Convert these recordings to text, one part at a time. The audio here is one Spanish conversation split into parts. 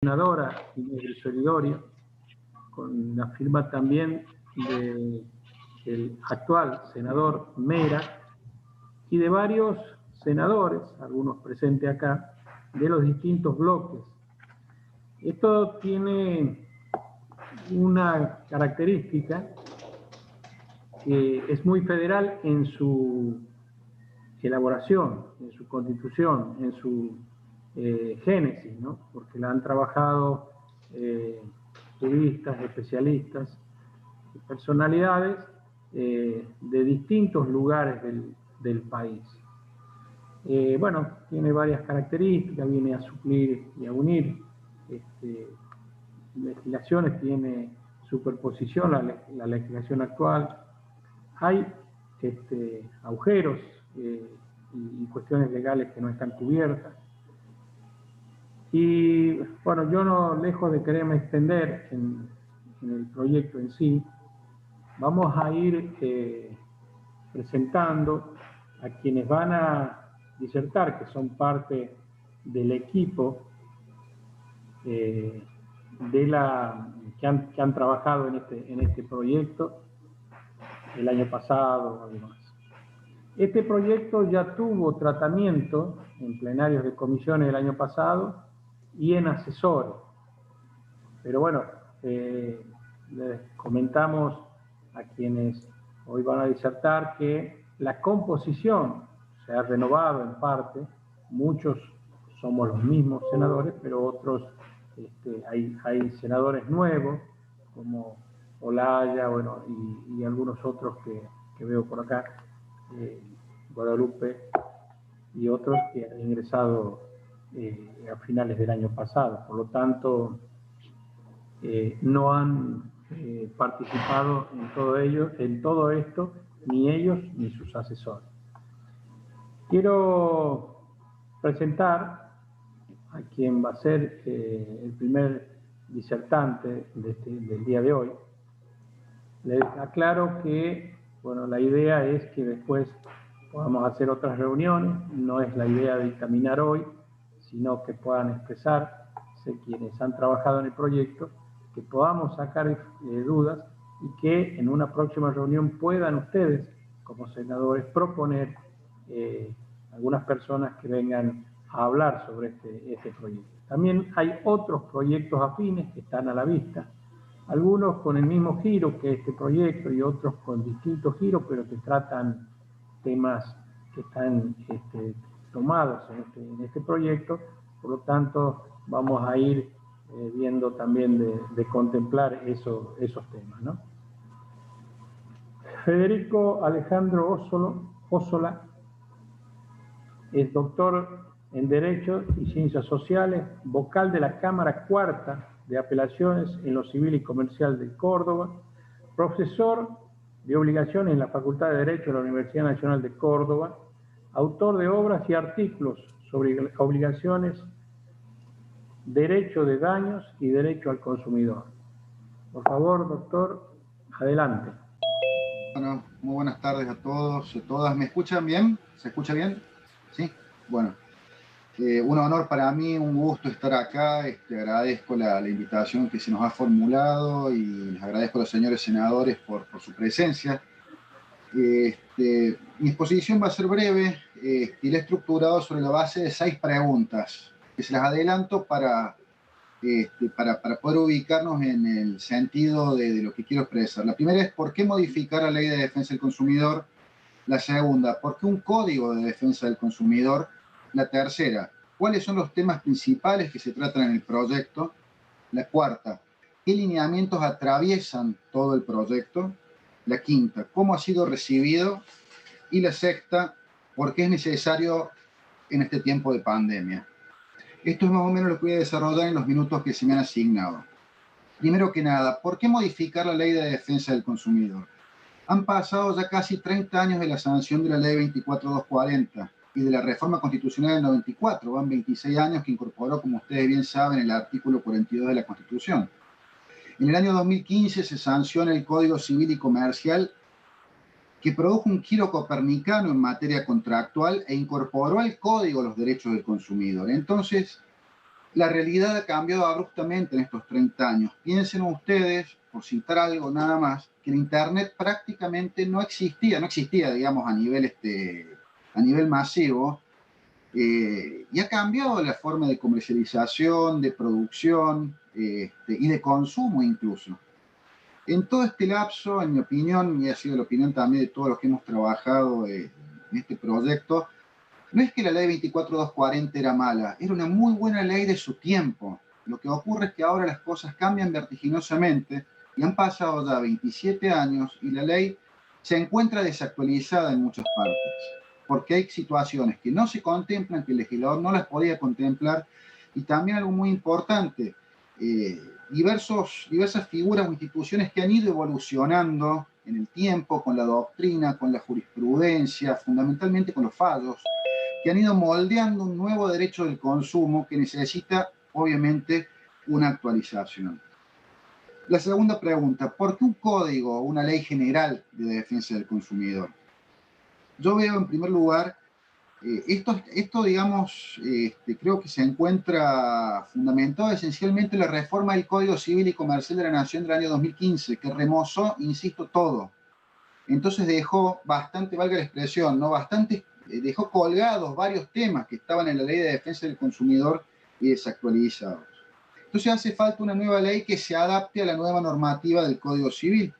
senadora Inés Solidorio, con la firma también del actual senador Mera y de varios senadores, algunos presentes acá, de los distintos bloques. Esto tiene una característica que es muy federal en su elaboración, en su constitución, en su génesis, ¿no? Porque la han trabajado juristas, especialistas, personalidades de distintos lugares del país. Bueno, tiene varias características, viene a suplir y a unir legislaciones, tiene superposición la legislación actual. Hay agujeros y cuestiones legales que no están cubiertas. Y bueno, yo no, lejos de quererme extender en el proyecto en sí, vamos a ir presentando a quienes van a disertar, que son parte del equipo que han trabajado en este proyecto el año pasado, además. Este proyecto ya tuvo tratamiento en plenarios de comisiones el año pasado y en asesores. Pero bueno, les comentamos a quienes hoy van a disertar que la composición se ha renovado en parte. Muchos somos los mismos senadores, pero otros, hay senadores nuevos, como Olaya, bueno, y algunos otros que veo por acá, Guadalupe y otros que han ingresado a finales del año pasado. Por lo tanto, no han participado en todo esto, ni ellos ni sus asesores. Quiero presentar a quien va a ser el primer disertante del día de hoy. Les aclaro que, bueno, la idea es que después podamos hacer otras reuniones, no es la idea de dictaminar hoy, sino que puedan expresarse quienes han trabajado en el proyecto, que podamos sacar dudas y que en una próxima reunión puedan ustedes, como senadores, proponer algunas personas que vengan a hablar sobre este proyecto. También hay otros proyectos afines que están a la vista, algunos con el mismo giro que este proyecto y otros con distintos giros, pero que tratan temas que están tomados en este proyecto. Por lo tanto, vamos a ir viendo también de contemplar esos temas, ¿no? Federico Alejandro Ossola es doctor en Derecho y Ciencias Sociales, vocal de la Cámara Cuarta de Apelaciones en lo Civil y Comercial de Córdoba, profesor de obligaciones en la Facultad de Derecho de la Universidad Nacional de Córdoba, autor de obras y artículos sobre obligaciones, derecho de daños y derecho al consumidor. Por favor, doctor, adelante. Bueno, muy buenas tardes a todos y todas. ¿Me escuchan bien? ¿Se escucha bien? Sí. Bueno, un honor para mí, un gusto estar acá. Agradezco la invitación que se nos ha formulado y les agradezco a los señores senadores por su presencia. Mi exposición va a ser breve y la he estructurado sobre la base de 6 preguntas que se las adelanto para poder ubicarnos en el sentido de lo que quiero expresar. La primera es, ¿por qué modificar la Ley de Defensa del Consumidor? La segunda, ¿por qué un Código de Defensa del Consumidor? La tercera, ¿cuáles son los temas principales que se tratan en el proyecto? La cuarta, ¿qué lineamientos atraviesan todo el proyecto? La quinta, ¿cómo ha sido recibido? Y la sexta, ¿por qué es necesario en este tiempo de pandemia? Esto es más o menos lo que voy a desarrollar en los minutos que se me han asignado. Primero que nada, ¿por qué modificar la Ley de Defensa del Consumidor? Han pasado ya casi 30 años de la sanción de la Ley 24240 y de la reforma constitucional del 94. Van 26 años que incorporó, como ustedes bien saben, el artículo 42 de la Constitución. En el año 2015 se sanciona el Código Civil y Comercial, que produjo un giro copernicano en materia contractual e incorporó al Código los derechos del consumidor. Entonces, La realidad ha cambiado abruptamente en estos 30 años. Piensen ustedes, por citar algo nada más, que el Internet prácticamente no existía, digamos, a nivel masivo, y ha cambiado la forma de comercialización, de producción y de consumo incluso. En todo este lapso, en mi opinión, y ha sido la opinión también de todos los que hemos trabajado en este proyecto, no es que la ley 24240 era mala, era una muy buena ley de su tiempo. Lo que ocurre es que ahora las cosas cambian vertiginosamente y han pasado ya 27 años y la ley se encuentra desactualizada en muchas partes, porque hay situaciones que no se contemplan, que el legislador no las podía contemplar, y también algo muy importante, diversas figuras o instituciones que han ido evolucionando en el tiempo, con la doctrina, con la jurisprudencia, fundamentalmente con los fallos, que han ido moldeando un nuevo derecho del consumo que necesita, obviamente, una actualización. La segunda pregunta, ¿por qué un código o una ley general de defensa del consumidor? Yo veo, en primer lugar, esto digamos, creo que se encuentra fundamentado esencialmente en la reforma del Código Civil y Comercial de la Nación del año 2015, que remozó, insisto, todo. Entonces dejó bastante, valga la expresión, ¿no? Dejó colgados varios temas que estaban en la Ley de Defensa del Consumidor y desactualizados. Entonces hace falta una nueva ley que se adapte a la nueva normativa del Código Civil.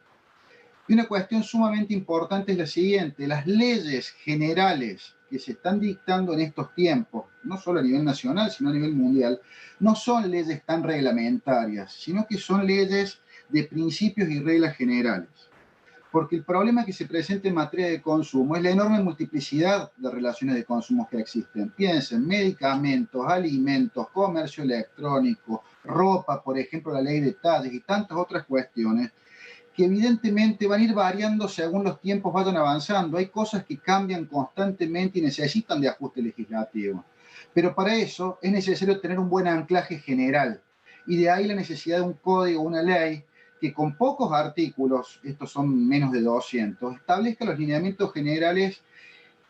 Y una cuestión sumamente importante es la siguiente: las leyes generales que se están dictando en estos tiempos, no solo a nivel nacional, sino a nivel mundial, no son leyes tan reglamentarias, sino que son leyes de principios y reglas generales. Porque el problema que se presenta en materia de consumo es la enorme multiplicidad de relaciones de consumo que existen. Piensen, medicamentos, alimentos, comercio electrónico, ropa, por ejemplo, la ley de talles y tantas otras cuestiones que evidentemente van a ir variando según los tiempos vayan avanzando. Hay cosas que cambian constantemente y necesitan de ajuste legislativo. Pero para eso es necesario tener un buen anclaje general. Y de ahí la necesidad de un código, una ley, que con pocos artículos, estos son menos de 200, establezca los lineamientos generales,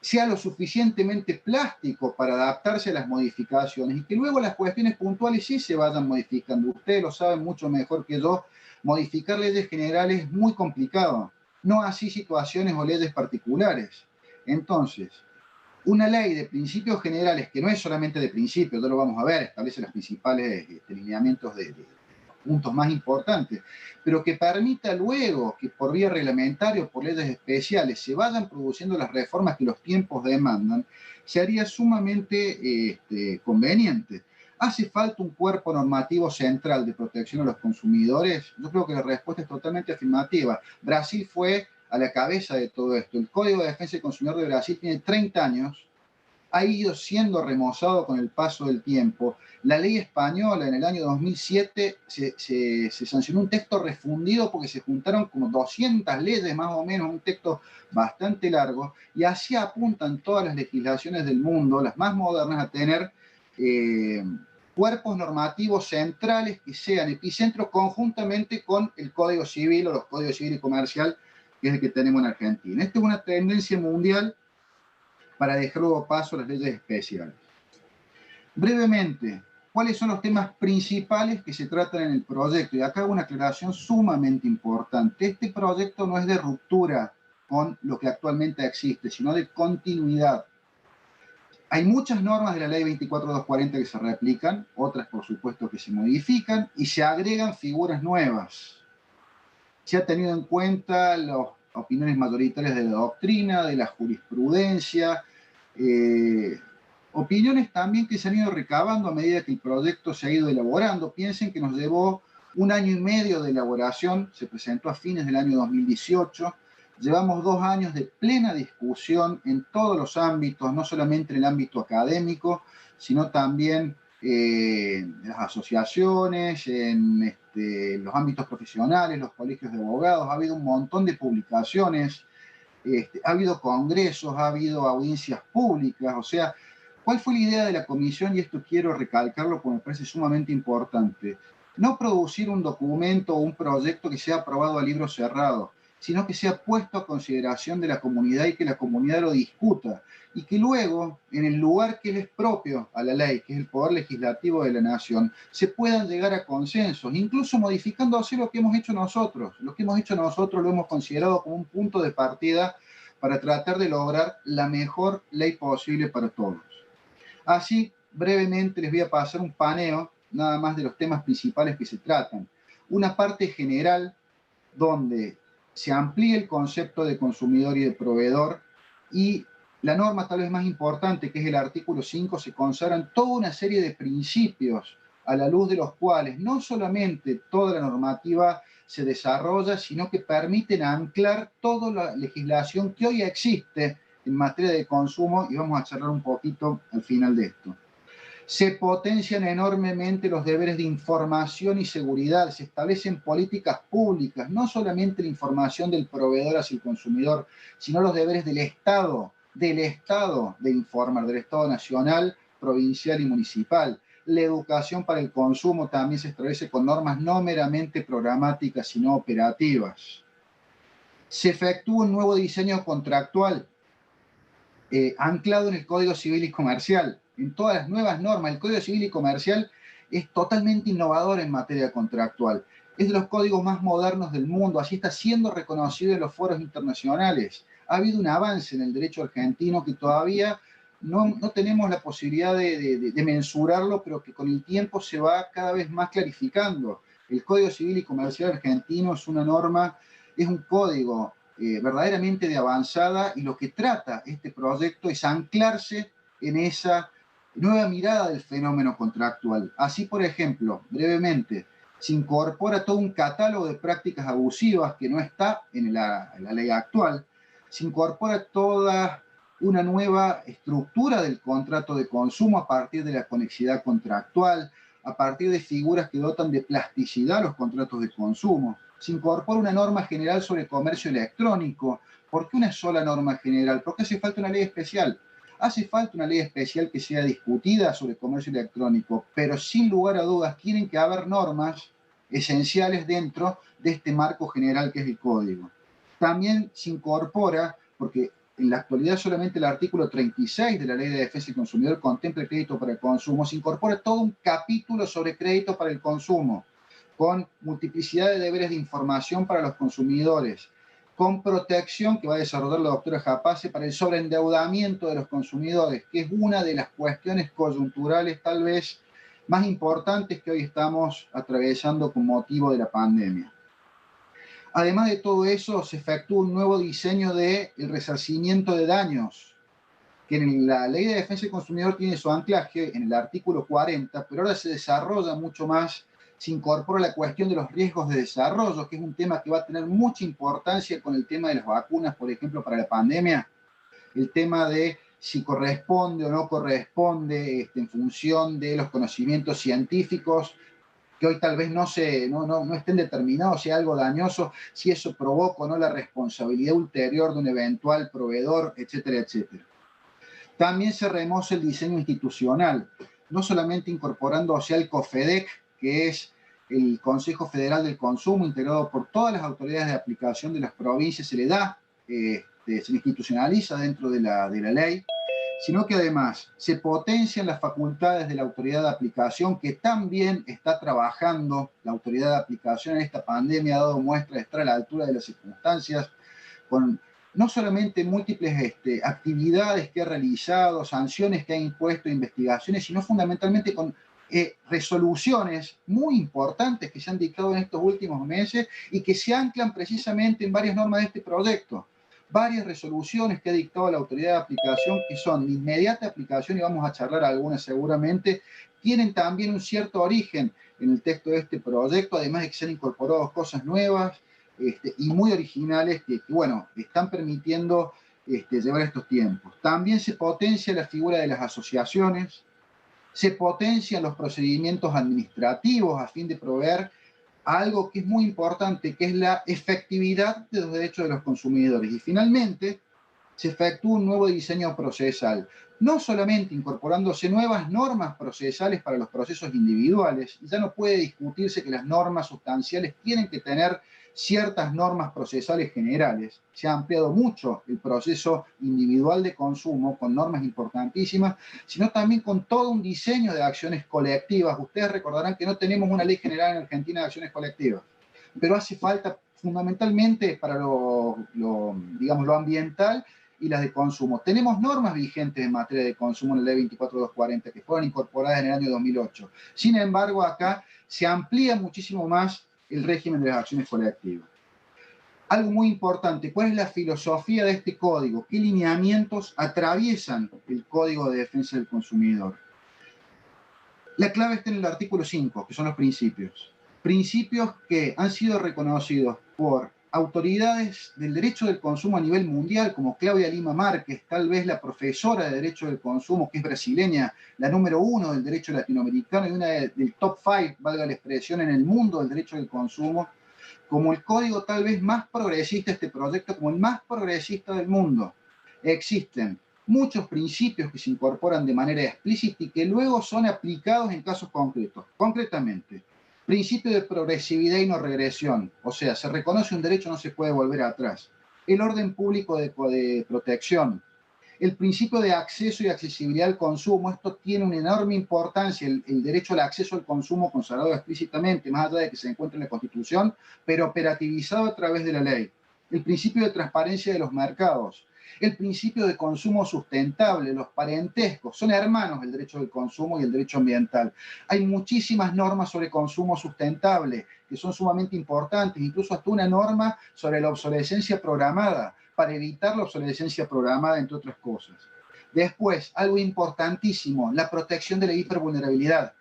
sea lo suficientemente plástico para adaptarse a las modificaciones y que luego las cuestiones puntuales sí se vayan modificando. Ustedes lo saben mucho mejor que yo, modificar leyes generales es muy complicado, no así situaciones o leyes particulares. Entonces, una ley de principios generales, que no es solamente de principios, ya lo vamos a ver, establece los principales lineamientos de puntos más importantes, pero que permita luego que por vía reglamentaria o por leyes especiales se vayan produciendo las reformas que los tiempos demandan, sería sumamente conveniente. ¿Hace falta un cuerpo normativo central de protección a los consumidores? Yo creo que la respuesta es totalmente afirmativa. Brasil fue a la cabeza de todo esto. El Código de Defensa del Consumidor de Brasil tiene 30 años, ha ido siendo remozado con el paso del tiempo. La ley española en el año 2007 se sancionó un texto refundido porque se juntaron como 200 leyes más o menos, un texto bastante largo, y así apuntan todas las legislaciones del mundo, las más modernas, a tener cuerpos normativos centrales que sean epicentros conjuntamente con el Código Civil o los Códigos Civil y Comercial, que es el que tenemos en Argentina. Esta es una tendencia mundial para dejar luego paso a las leyes especiales. Brevemente, ¿cuáles son los temas principales que se tratan en el proyecto? Y acá hago una aclaración sumamente importante. Este proyecto no es de ruptura con lo que actualmente existe, sino de continuidad. Hay muchas normas de la ley 24240 que se replican, otras por supuesto que se modifican y se agregan figuras nuevas. Se ha tenido en cuenta las opiniones mayoritarias de la doctrina, de la jurisprudencia, opiniones también que se han ido recabando a medida que el proyecto se ha ido elaborando. Piensen que nos llevó 1 año y medio de elaboración, se presentó a fines del año 2018, llevamos 2 años de plena discusión en todos los ámbitos, no solamente en el ámbito académico, sino también en las asociaciones, en los ámbitos profesionales, los colegios de abogados. Ha habido un montón de publicaciones, ha habido congresos, ha habido audiencias públicas. O sea, ¿cuál fue la idea de la comisión? Y esto quiero recalcarlo porque me parece sumamente importante. No producir un documento o un proyecto que sea aprobado a libro cerrado, sino que sea puesto a consideración de la comunidad y que la comunidad lo discuta. Y que luego, en el lugar que les es propio a la ley, que es el poder legislativo de la nación, se puedan llegar a consensos, incluso modificando así lo que hemos hecho nosotros. Lo que hemos hecho nosotros lo hemos considerado como un punto de partida para tratar de lograr la mejor ley posible para todos. Así, brevemente les voy a pasar un paneo, nada más de los temas principales que se tratan. Una parte general donde se amplía el concepto de consumidor y de proveedor, y la norma tal vez más importante, que es el artículo 5, se consagran toda una serie de principios a la luz de los cuales no solamente toda la normativa se desarrolla, sino que permiten anclar toda la legislación que hoy existe en materia de consumo, y vamos a charlar un poquito al final de esto. Se potencian enormemente los deberes de información y seguridad, se establecen políticas públicas, no solamente la información del proveedor hacia el consumidor, sino los deberes del Estado de informar, del Estado nacional, provincial y municipal. La educación para el consumo también se establece con normas no meramente programáticas, sino operativas. Se efectúa un nuevo diseño contractual anclado en el Código Civil y Comercial. En todas las nuevas normas, el Código Civil y Comercial es totalmente innovador en materia contractual. Es de los códigos más modernos del mundo, así está siendo reconocido en los foros internacionales. Ha habido un avance en el derecho argentino que todavía no tenemos la posibilidad de mensurarlo, pero que con el tiempo se va cada vez más clarificando. El Código Civil y Comercial argentino es una norma, es un código verdaderamente de avanzada, y lo que trata este proyecto es anclarse en esa nueva mirada del fenómeno contractual. Así, por ejemplo, brevemente, se incorpora todo un catálogo de prácticas abusivas que no está en la ley actual, se incorpora toda una nueva estructura del contrato de consumo a partir de la conexidad contractual, a partir de figuras que dotan de plasticidad los contratos de consumo. Se incorpora una norma general sobre comercio electrónico. ¿Por qué una sola norma general? ¿Por qué hace falta una ley especial? Hace falta una ley especial que sea discutida sobre comercio electrónico, pero sin lugar a dudas tienen que haber normas esenciales dentro de este marco general que es el código. También se incorpora, porque en la actualidad solamente el artículo 36 de la Ley de Defensa del Consumidor contempla el crédito para el consumo, se incorpora todo un capítulo sobre crédito para el consumo, con multiplicidad de deberes de información para los consumidores, con protección que va a desarrollar la doctora Japace para el sobreendeudamiento de los consumidores, que es una de las cuestiones coyunturales tal vez más importantes que hoy estamos atravesando con motivo de la pandemia. Además de todo eso, se efectúa un nuevo diseño del resarcimiento de daños, que en la Ley de Defensa del Consumidor tiene su anclaje en el artículo 40, pero ahora se desarrolla mucho más. Se incorpora la cuestión de los riesgos de desarrollo, que es un tema que va a tener mucha importancia con el tema de las vacunas, por ejemplo, para la pandemia. El tema de si corresponde o no corresponde en función de los conocimientos científicos, que hoy tal vez no estén determinados si es algo dañoso, si eso provoca o no la responsabilidad ulterior de un eventual proveedor, etcétera, etcétera. También se remoza el diseño institucional, no solamente incorporándose al COFEDEC, que es el Consejo Federal del Consumo, integrado por todas las autoridades de aplicación de las provincias, se le da, se institucionaliza dentro de la ley, sino que además se potencian las facultades de la autoridad de aplicación, que también está trabajando. La autoridad de aplicación en esta pandemia ha dado muestra de estar a la altura de las circunstancias, con no solamente múltiples actividades que ha realizado, sanciones que ha impuesto, investigaciones, sino fundamentalmente con resoluciones muy importantes que se han dictado en estos últimos meses y que se anclan precisamente en varias normas de este proyecto. Varias resoluciones que ha dictado la autoridad de aplicación, que son de inmediata aplicación, y vamos a charlar algunas seguramente, tienen también un cierto origen en el texto de este proyecto, además de que se han incorporado cosas nuevas y muy originales que, bueno, están permitiendo llevar estos tiempos. También se potencia la figura de las asociaciones, se potencian los procedimientos administrativos a fin de proveer algo que es muy importante, que es la efectividad de los derechos de los consumidores. Y finalmente, se efectúa un nuevo diseño procesal. no solamente incorporándose nuevas normas procesales para los procesos individuales, ya no puede discutirse que las normas sustanciales tienen que tener ciertas normas procesales generales. Se ha ampliado mucho el proceso individual de consumo con normas importantísimas, sino también con todo un diseño de acciones colectivas. Ustedes recordarán que no tenemos una ley general en Argentina de acciones colectivas, pero hace falta fundamentalmente para digamos, lo ambiental y las de consumo. Tenemos normas vigentes en materia de consumo en la ley 24240 que fueron incorporadas en el año 2008. Sin embargo, acá se amplía muchísimo más el régimen de las acciones colectivas. Algo muy importante, ¿cuál es la filosofía de este código? ¿Qué lineamientos atraviesan el Código de Defensa del Consumidor? La clave está en el artículo 5, que son los principios. Principios que han sido reconocidos por autoridades del derecho del consumo a nivel mundial, como Claudia Lima Márquez, tal vez la profesora de derecho del consumo, que es brasileña, la número 1 del derecho latinoamericano y una del top 5, valga la expresión, en el mundo del derecho del consumo, como el código tal vez más progresista, este proyecto como el más progresista del mundo. Existen muchos principios que se incorporan de manera explícita y que luego son aplicados en casos concretos. Concretamente, principio de progresividad y no regresión, o sea, se reconoce un derecho, no se puede volver atrás. El orden público de protección, el principio de acceso y accesibilidad al consumo, esto tiene una enorme importancia, el derecho al acceso al consumo consagrado explícitamente, más allá de que se encuentre en la Constitución, pero operativizado a través de la ley. El principio de transparencia de los mercados, el principio de consumo sustentable, los parentescos, son hermanos el derecho del consumo y el derecho ambiental. Hay muchísimas normas sobre consumo sustentable que son sumamente importantes, incluso hasta una norma sobre la obsolescencia programada, para evitar la obsolescencia programada, entre otras cosas. Después, algo importantísimo, la protección de la hipervulnerabilidad.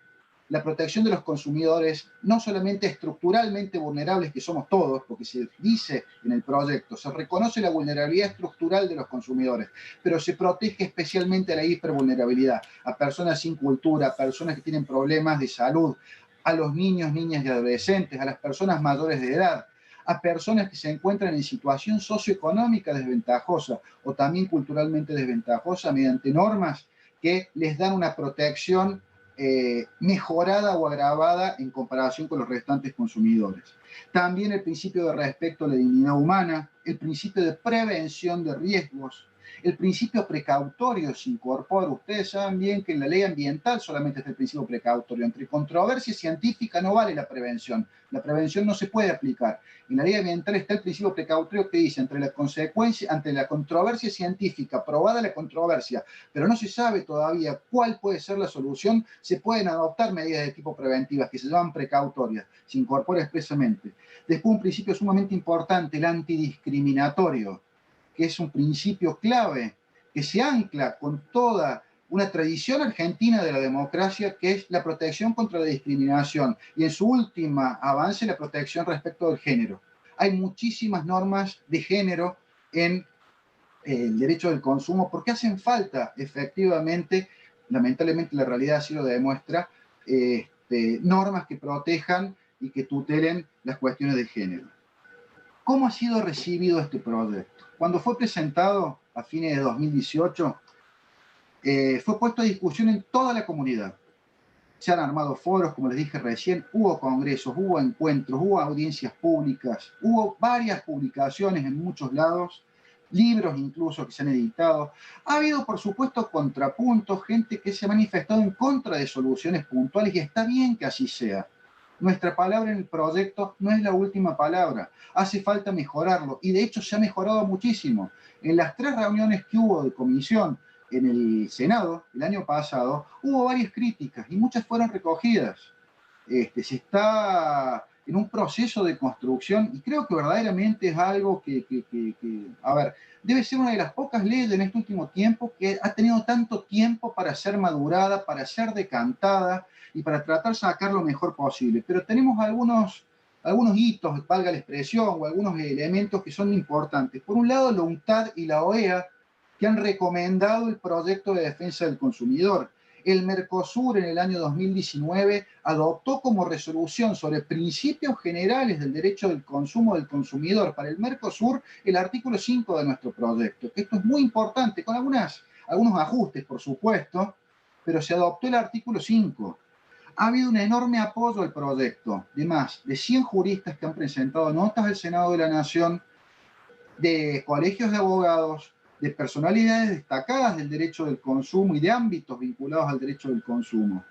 La protección de los consumidores, no solamente estructuralmente vulnerables, que somos todos, porque se dice en el proyecto, se reconoce la vulnerabilidad estructural de los consumidores, pero se protege especialmente a la hipervulnerabilidad, a personas sin cultura, a personas que tienen problemas de salud, a los niños, niñas y adolescentes, a las personas mayores de edad, a personas que se encuentran en situación socioeconómica desventajosa o también culturalmente desventajosa mediante normas que les dan una protección mejorada o agravada en comparación con los restantes consumidores. También el principio de respeto a la dignidad humana, el principio de prevención de riesgos, el principio precautorio se incorpora. Ustedes saben bien que en la ley ambiental solamente está el principio precautorio. Entre controversia científica no vale la prevención. La prevención no se puede aplicar. En la ley ambiental está el principio precautorio que dice, ante la controversia científica, probada la controversia, pero no se sabe todavía cuál puede ser la solución, se pueden adoptar medidas de tipo preventivas que se llaman precautorias. Se incorpora expresamente. Después un principio sumamente importante, el antidiscriminatorio, que es un principio clave, que se ancla con toda una tradición argentina de la democracia, que es la protección contra la discriminación, y en su última avance, la protección respecto del género. Hay muchísimas normas de género en el derecho del consumo, porque hacen falta, efectivamente, lamentablemente la realidad así lo demuestra, normas que protejan y que tutelen las cuestiones de género. ¿Cómo ha sido recibido este proyecto? Cuando fue presentado a fines de 2018, fue puesto a discusión en toda la comunidad. Se han armado foros, como les dije recién, hubo congresos, hubo encuentros, hubo audiencias públicas, hubo varias publicaciones en muchos lados, libros incluso que se han editado. Ha habido, por supuesto, contrapuntos, gente que se ha manifestado en contra de soluciones puntuales y está bien que así sea. Nuestra palabra en el proyecto no es la última palabra, hace falta mejorarlo y de hecho se ha mejorado muchísimo. En las 3 reuniones que hubo de comisión en el Senado el año pasado, hubo varias críticas y muchas fueron recogidas. Se está en un proceso de construcción y creo que verdaderamente es algo que, a ver, debe ser una de las pocas leyes en este último tiempo que ha tenido tanto tiempo para ser madurada, para ser decantada y para tratar de sacar lo mejor posible. Pero tenemos algunos hitos, valga la expresión, o algunos elementos que son importantes. Por un lado, la UNCTAD y la OEA, que han recomendado el proyecto de defensa del consumidor. El Mercosur en el año 2019 adoptó como resolución sobre principios generales del derecho del consumo del consumidor para el Mercosur el artículo 5 de nuestro proyecto. Esto es muy importante, con algunas algunos ajustes, por supuesto, pero se adoptó el artículo 5. Ha habido un enorme apoyo al proyecto de más de 100 juristas que han presentado notas al Senado de la Nación, de colegios de abogados, de personalidades destacadas del derecho del consumo y de ámbitos vinculados al derecho del consumo.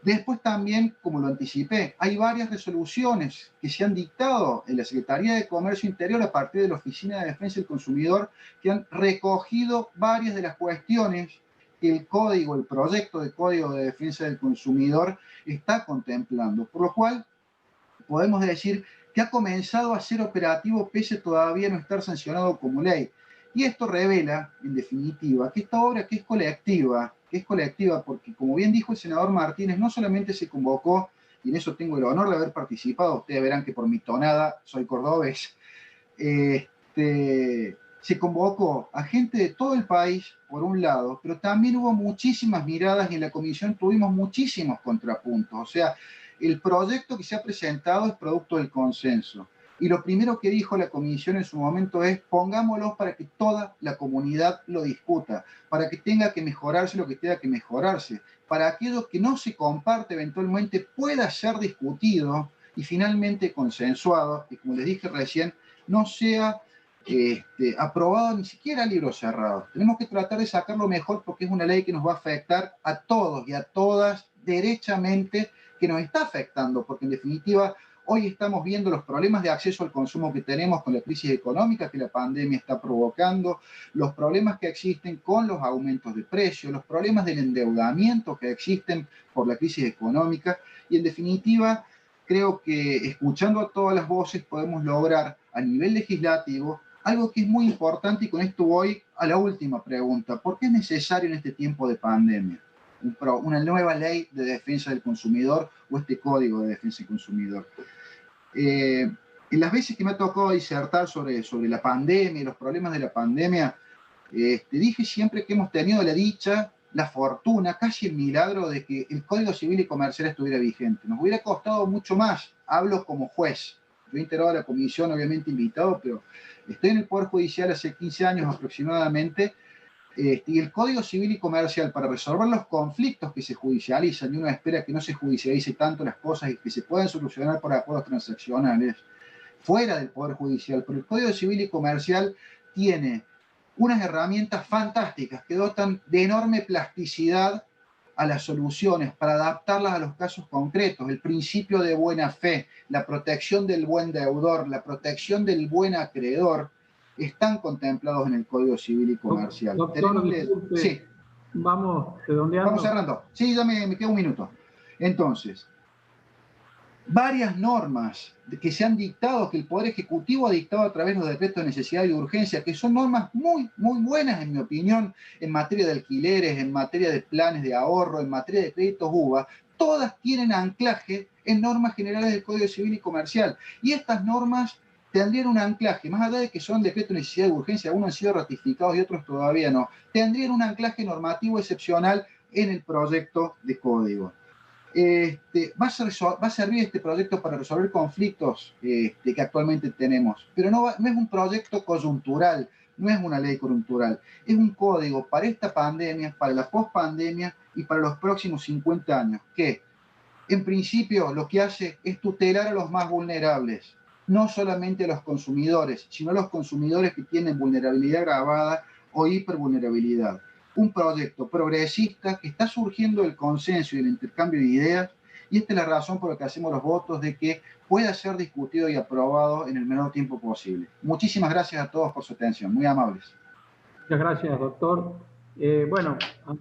Después también, como lo anticipé, hay varias resoluciones que se han dictado en la Secretaría de Comercio Interior a partir de la Oficina de Defensa del Consumidor, que han recogido varias de las cuestiones que el código, el proyecto de Código de Defensa del Consumidor está contemplando. Por lo cual, podemos decir que ha comenzado a ser operativo pese a todavía no estar sancionado como ley. Y esto revela, en definitiva, que esta obra que es colectiva porque, como bien dijo el senador Martínez, no solamente se convocó, y en eso tengo el honor de haber participado, ustedes verán que por mi tonada soy cordobés, se convocó a gente de todo el país, por un lado, pero también hubo muchísimas miradas y en la comisión tuvimos muchísimos contrapuntos. O sea, el proyecto que se ha presentado es producto del consenso. Y lo primero que dijo la comisión en su momento es: pongámoslo para que toda la comunidad lo discuta, para que tenga que mejorarse lo que tenga que mejorarse, para aquello que no se comparte eventualmente pueda ser discutido y finalmente consensuado, y como les dije recién, no sea aprobado ni siquiera a libros cerrados. Tenemos que tratar de sacarlo mejor porque es una ley que nos va a afectar a todos y a todas derechamente, que nos está afectando, porque en definitiva hoy estamos viendo los problemas de acceso al consumo que tenemos con la crisis económica que la pandemia está provocando, los problemas que existen con los aumentos de precios, los problemas del endeudamiento que existen por la crisis económica, y en definitiva creo que escuchando a todas las voces podemos lograr a nivel legislativo algo que es muy importante, y con esto voy a la última pregunta: ¿por qué es necesario en este tiempo de pandemia una nueva ley de defensa del consumidor o este código de defensa del consumidor? En las veces que me ha tocado disertar sobre la pandemia y los problemas de la pandemia, dije siempre que hemos tenido la dicha, la fortuna, casi el milagro de que el Código Civil y Comercial estuviera vigente. Nos hubiera costado mucho más. Hablo como juez. Yo he integrado a la comisión, obviamente invitado, pero estoy en el Poder Judicial hace 15 años aproximadamente, y el Código Civil y Comercial, para resolver los conflictos que se judicializan, y uno espera que no se judicialice tanto las cosas y que se puedan solucionar por acuerdos transaccionales fuera del Poder Judicial, pero el Código Civil y Comercial tiene unas herramientas fantásticas que dotan de enorme plasticidad a las soluciones para adaptarlas a los casos concretos. El principio de buena fe, la protección del buen deudor, la protección del buen acreedor, están contemplados en el Código Civil y Comercial. Doctor, disculpe, sí. Vamos redondeando. Vamos cerrando. Sí, ya me queda un minuto. Entonces, varias normas que se han dictado, que el Poder Ejecutivo ha dictado a través de los decretos de necesidad y de urgencia, que son normas muy, muy buenas, en mi opinión, en materia de alquileres, en materia de planes de ahorro, en materia de créditos UVA, todas tienen anclaje en normas generales del Código Civil y Comercial. Y estas normas tendrían un anclaje, más allá de que son decretos de necesidad y de urgencia, algunos han sido ratificados y otros todavía no, tendrían un anclaje normativo excepcional en el proyecto de código. Va a servir este proyecto para resolver conflictos que actualmente tenemos, pero no es un proyecto coyuntural, no es una ley coyuntural, es un código para esta pandemia, para la pospandemia y para los próximos 50 años, que en principio lo que hace es tutelar a los más vulnerables, no solamente a los consumidores, sino a los consumidores que tienen vulnerabilidad agravada o hipervulnerabilidad. Un proyecto progresista que está surgiendo del consenso y del intercambio de ideas, y esta es la razón por la que hacemos los votos de que pueda ser discutido y aprobado en el menor tiempo posible. Muchísimas gracias a todos por su atención, muy amables. Muchas gracias, doctor. Bueno,